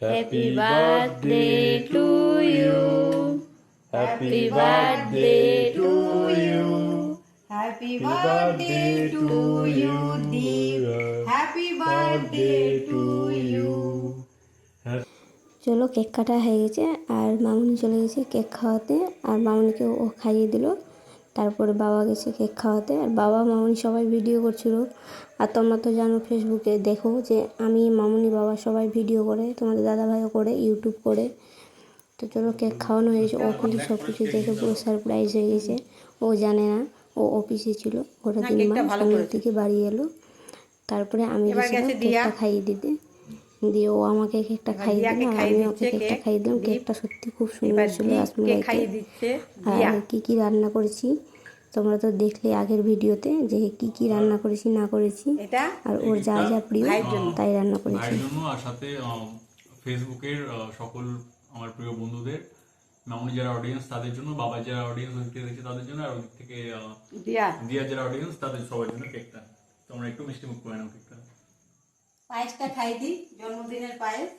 Happy birthday to you. Happy birthday to you. Happy birthday to you, dear. Happy birthday to you. চলো cake কাটা হয়ে গেছে আর মামুনি চলে গেছে কেক খাওয়াতে আর মামুনিকে ও খাইয়ে দিল। তারপরে বাবা গেছে কেক খাওয়াতে আর বাবা মামুনি সবাই ভিডিও করছিল। আর তোমরা তো জানো ফেসবুকে দেখো যে আমি মামুনি বাবা সবাই ভিডিও করে, তোমাদের দাদাভাইও করে, ইউটিউব করে। তো চলো কেক খাওয়ানো হয়েছে, ও কিন্তু সব কিছু দেখে পুরো সারপ্রাইজ হয়ে গেছে। ও জানে না, ও অফিসে ছিল, ওটা 3 মাস সন্ধ্যের দিকে বাড়ি এলো। তারপরে আমি গেছিলাম কেকটা খাইয়ে দিতে, দিয়ে ও আমাকে কেকটা খাইয়ে দিল আর আমি ওকে কেকটা খাইয়ে দিলাম। কেকটা সত্যি খুব সুন্দর ছিল, রাসমলাই কেক। আর কী কী রান্না করেছি তোমরা তো দেখলে আগের ভিডিওতে, যে কী কী রান্না করেছি না করেছি, আর ওর যা যা প্রিয় তাই রান্না করেছি। আর সাথে ফেসবুকের সকল আমার প্রিয় বন্ধুদের, মামুনি যারা অডিয়েন্স তাদের জন্য, বাবা যারা অডিয়েন্স দেখতে দেখছে তাদের জন্য, আর ওদিক থেকে দিয়া যারা অডিয়েন্স তাদের সবার জন্য কেকটা। তোমরা একটু মিষ্টি মুখ করে নাও কেকটা। পায়েসটা খাই দিই, জন্মদিনের পায়েস।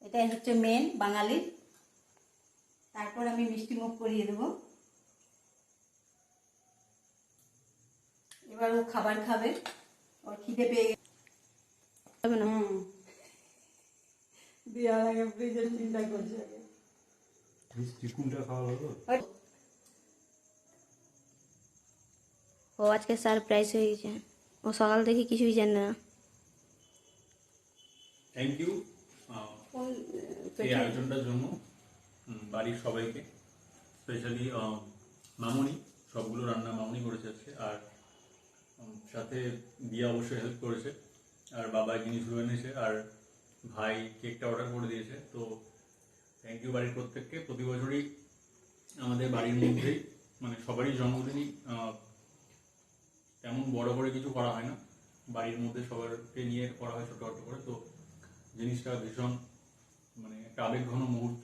এটাই হচ্ছে মেন বাঙালির। তারপর আমি মিষ্টি মুখ করিয়ে দেবো। এবার ও খাবার খাবে, ওর খিদে পেয়ে গেছে। দেওয়ার আগে ফ্রিজের চিন্তা করছে। ও আজকে সারপ্রাইজ হয়ে গেছে, ও সকাল থেকে কিছুই জানে না। থ্যাংক ইউ এই আয়োজনটার জন্য বাড়ির সবাইকে, স্পেশালি মামুনি। সবগুলো রান্না মামুনি করেছে আজকে, আর সাথে দিয়া অবশ্যই হেল্প করেছে, আর বাবা জিনিসগুলো এনেছে, আর ভাই কেকটা অর্ডার করে দিয়েছে। তো থ্যাংক ইউ বাড়ির প্রত্যেককে। প্রতি বছরই আমাদের বাড়ির মধ্যেই মানে সবারই জন্মদিনই তেমন বড় করে কিছু করা হয় না, বাড়ির মধ্যে সবারকে নিয়ে করা হয় ছোটখাটো করে। তো জিনিসটা ভীষণ মানে একটা আবেগঘন মুহূর্ত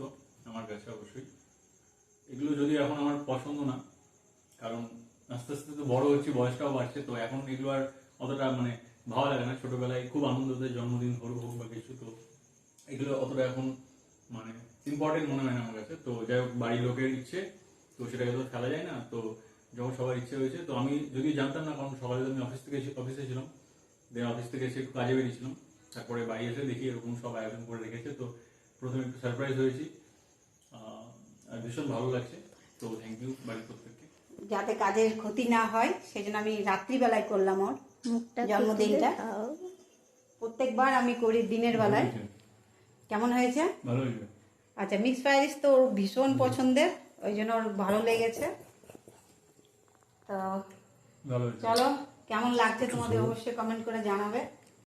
আমার কাছে। অবশ্যই এগুলো যদি এখন আমার পছন্দ না, কারণ আস্তে আস্তে তো বড় হচ্ছে, বয়সটাও বাড়ছে, তো এখন এগুলো আর অতটা মানে ভালো লাগে না। ছোটবেলায় খুব আনন্দতে জন্মদিন হোক বা কিছু, তো এগুলো অতটা এখন মানে ইম্পর্টেন্ট মনে হয় না আমার কাছে। তো যাই হোক, বাড়ির লোকের ইচ্ছে, তো সেটাকে তো ফেলা যায় না। তো যখন সবার ইচ্ছে হয়েছে, তো আমি যদি জানতাম না, কারণ সকালে আমি অফিসে ছিলাম, দেন অফিস থেকে এসে একটু কাজে বেরিয়েছিলাম, তারপরে বাড়ি এসে দেখি এরকম সব আয়োজন করে রেখেছে। তো প্রথমে একটু সারপ্রাইজ হয়েছি, আর ভীষণ ভালো লাগছে। তো থ্যাংক ইউ বাড়ির প্রত্যেককে। যাতে কাজের ক্ষতি না হয় সেজন্য আমি রাত্রিবেলায় করলাম ওর জন্মদিনটা। প্রত্যেকবার আমি করি দিনের বেলায়। কেমন হয়েছে? ভালো হয়েছে। আচ্ছা, মিক্স ফ্রাইড রাইস তো ওর ভীষণ পছন্দের, ওই জন্য ওর ভালো লেগেছে। তো চলো, কেমন লাগছে তোমাদের অবশ্যই কমেন্ট করে জানাবে।